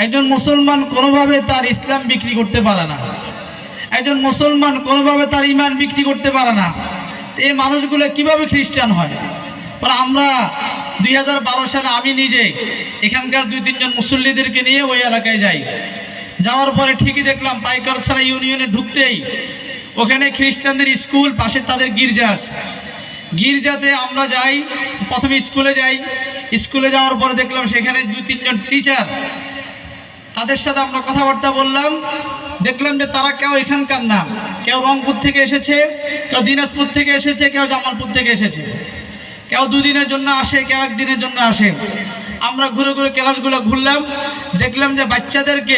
একজন মুসলমান কোনোভাবে তার ইসলাম বিক্রি করতে পারে না, একজন মুসলমান কোনোভাবে তার ঈমান বিক্রি করতে পারে না। এই মানুষগুলো কিভাবে খ্রিস্টান হয়? পরে আমরা 2012 সালে আমি নিজে এখানকার 2-3 জন মুসল্লিদেরকে নিয়ে ওই এলাকায় যাই। যাওয়ার পরে ঠিকই দেখলাম পাইকারছড়া ইউনিয়নে ঢুকতেই ওখানে খ্রিস্টানদের স্কুল, পাশে তাদের গির্জা আছে। গির্জাতে আমরা যাই, প্রথমে স্কুলে যাই। স্কুলে যাওয়ার পরে দেখলাম সেখানে 2-3 জন টিচার, তাদের সাথে আমরা কথাবার্তা বললাম। দেখলাম যে তারা কেউ এখানকার না, কেউ রংপুর থেকে এসেছে, কেউ দিনাজপুর থেকে এসেছে, কেউ জামালপুর থেকে এসেছে, কেউ 2 দিনের জন্য আসে, কেউ 1 দিনের জন্য আসে। আমরা ঘুরে ঘুরে ক্লাসগুলো ঘুরলাম, দেখলাম যে বাচ্চাদেরকে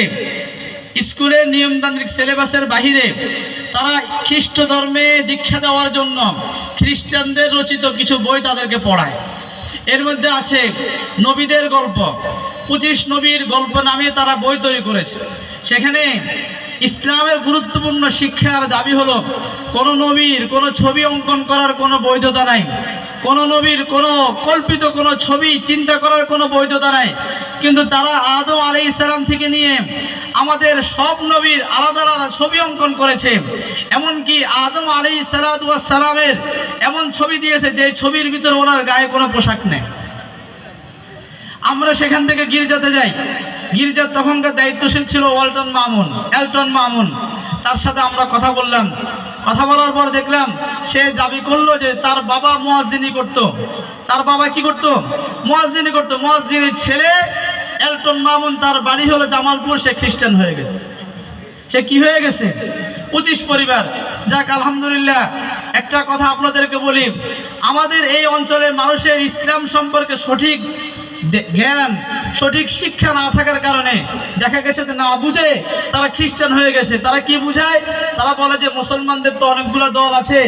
স্কুলের নিয়মতান্ত্রিক সিলেবাসের বাহিরে তারা খ্রিস্ট ধর্মে দীক্ষা দেওয়ার জন্য খ্রিস্টানদের রচিত কিছু বই তাদেরকে পড়ায়। এর মধ্যে আছে নবীদের গল্প, 25 নবীর গল্প নামে তারা বই তৈরি করেছে। সেখানে ইসলামের গুরুত্বপূর্ণ শিক্ষার দাবি হলো কোনো নবীর কোনো ছবি অঙ্কন করার কোনো বৈধতা নাই, কোনো নবীর কোনো কল্পিত কোনো ছবি চিন্তা করার কোনো বৈধতা নাই। কিন্তু তারা আদম আলাইহিস সালাম থেকে নিয়ে আমাদের সব নবীর আলাদা আলাদা ছবি অঙ্কন করেছে। এমনকি আদম আলাইহিস সালামের এমন ছবি দিয়েছে যে ছবির ভিতরে ওনার গায়ে কোনো পোশাক নেই। আমরা সেখান থেকে গির্জাতে যাই। গির্জার তখনকার দায়িত্বশীল ছিল এলটন মামুন। তার সাথে আমরা কথা বললাম। কথা বলার পর দেখলাম সে দাবি করলো যে তার বাবা মুয়াজ্জিনি করত। তার বাবা কি করত? মুয়াজ্জিনি করত। মুয়াজ্জিনের ছেলে এলটন মামুন, তার বাড়ি হলো জামালপুর, সে খ্রিস্টান হয়ে গেছে। সে কি হয়ে গেছে? 25 পরিবার। যাক, আলহামদুলিল্লাহ। একটা কথা আপনাদেরকে বলি, আমাদের এই অঞ্চলের মানুষের ইসলাম সম্পর্কে সঠিক জ্ঞান, সঠিক শিক্ষা না থাকার কারণে দেখা গেছে যে না বুঝে তারা খ্রিস্টান হয়ে গেছে। তারা কি বুঝায়? তারা বলে যে মুসলমানদের তো অনেকগুলো দল আছে,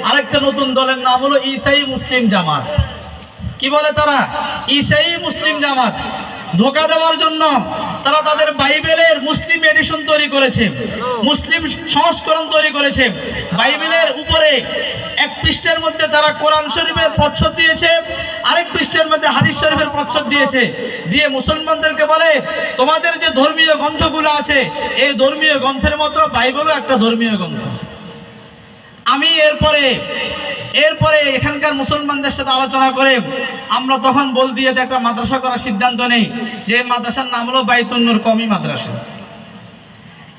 আরেকটা নতুন দলের নাম হলো ঈসাই মুসলিম জামাত। কি বলে তারা? ঈসাই মুসলিম জামাত। ধোঁকা দেওয়ার জন্য তারা তাদের বাইবেলের মুসলিম এডিশন তৈরি করেছে, মুসলিম সংস্করণ তৈরি করেছে। বাইবেলের উপরে 1 পৃষ্ঠার মধ্যে তারা কোরআন শরীফের প্রচ্ছদ দিয়েছে, আরেক পৃষ্ঠার মধ্যে হাদিস শরীফের প্রচ্ছদ দিয়েছে। দিয়ে মুসলমানদেরকে বলে তোমাদের যে ধর্মীয় গ্রন্থগুলো আছে এই ধর্মীয় গ্রন্থের মতো বাইবেলও একটা ধর্মীয় গ্রন্থ। আমি এরপরে এখানকার মুসলমানদের সাথে আলোচনা করে আমরা তখন বল দিয়ে একটা মাদ্রাসা করার সিদ্ধান্ত নেই, যে মাদ্রাসার নাম হলো বাইতুন নূর কওমি মাদ্রাসা।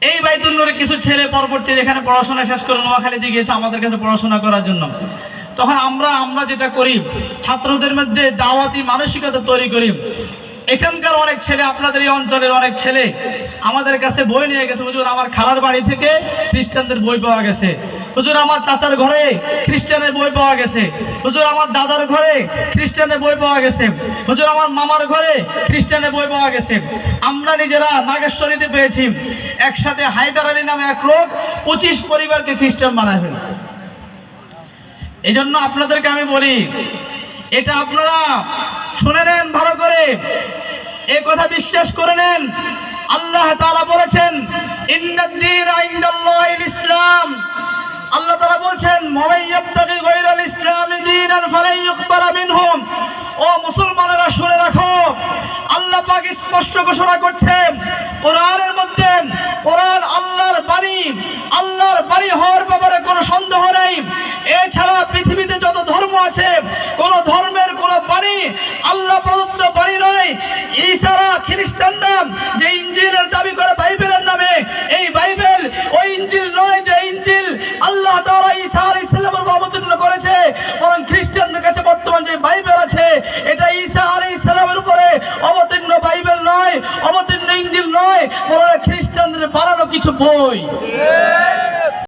এই বাইতুন নূরে কিছু ছেলে পরবর্তীতে এখানে পড়াশোনা শেষ করে নোয়াখালীতে গিয়েছে আমাদের কাছে পড়াশোনা করার জন্য। তখন আমরা যেটা করি, ছাত্রদের মধ্যে দাওয়াতি মানসিকতা তৈরি করি। এখানকার অনেক ছেলে, আপনাদের এই অঞ্চলের অনেক ছেলে আমাদের কাছে বই নিয়ে গেছে। হুজুর, আমার খালার বাড়ি থেকে খ্রিস্টানদের বই পাওয়া গেছে। হুজুর, আমার চাচার ঘরে খ্রিস্টানের বই পাওয়া গেছে। হুজুর, আমার দাদার ঘরে খ্রিস্টানের বই পাওয়া গেছে। হুজুর, আমার মামার ঘরে খ্রিস্টানের বই পাওয়া গেছে। আমরা নিজেরা নাগেশ্বরীতে পেয়েছি। একসাথে হায়দার আলী নামে এক লোক 25 পরিবারকে খ্রিস্টান বানায় ফেলছে। এই জন্য আপনাদেরকে আমি বলি, এটা আপনারা শুনে নেন ভালো করে, এই কথা বিশ্বাস করে নেন। আল্লাহ তাআলা বলেছেন ইন্নাদ-দীনা ইনদাল্লাহিল ইসলাম। আল্লাহ তাআলা বলেছেন মান ইয়াবতাগি গায়রাল ইসলামি দীনান ফালান ইউকবালা মিনহু। ও মুসলমানেরা শুনে রাখো, আল্লাহ পাক স্পষ্ট ঘোষণা করছেন কোরআনের মধ্যে, কোরআন আল্লাহর বাণী হওয়ার ব্যাপারে কোনো সন্দেহ নেই। এছাড়া পৃথিবীতে যত ধর্ম আছে কোন ধর্মের কোন বাণী আল্লাহ প্রদত্ত বাণী নয়। ঈসারা খ্রিস্টানরা যে ইনজিলের দাবি করে বাইবেলের নামে, এই বাইবেল ওই ইনজিল নয় যে ইনজিল আল্লাহ তাআলা ঈসা আলাইহিস সালামের অবতীর্ণ করেছে। বরং খ্রিস্টানদের কাছে বর্তমান যে বাইবেল আছে এটা ঈসা আলাইহিস সালামের উপরে অবতীর্ণ বাইবেল নয়, অবতীর্ণ ইনজিল নয়, বরং খ্রিস্টানদের বানানো কিছু বই।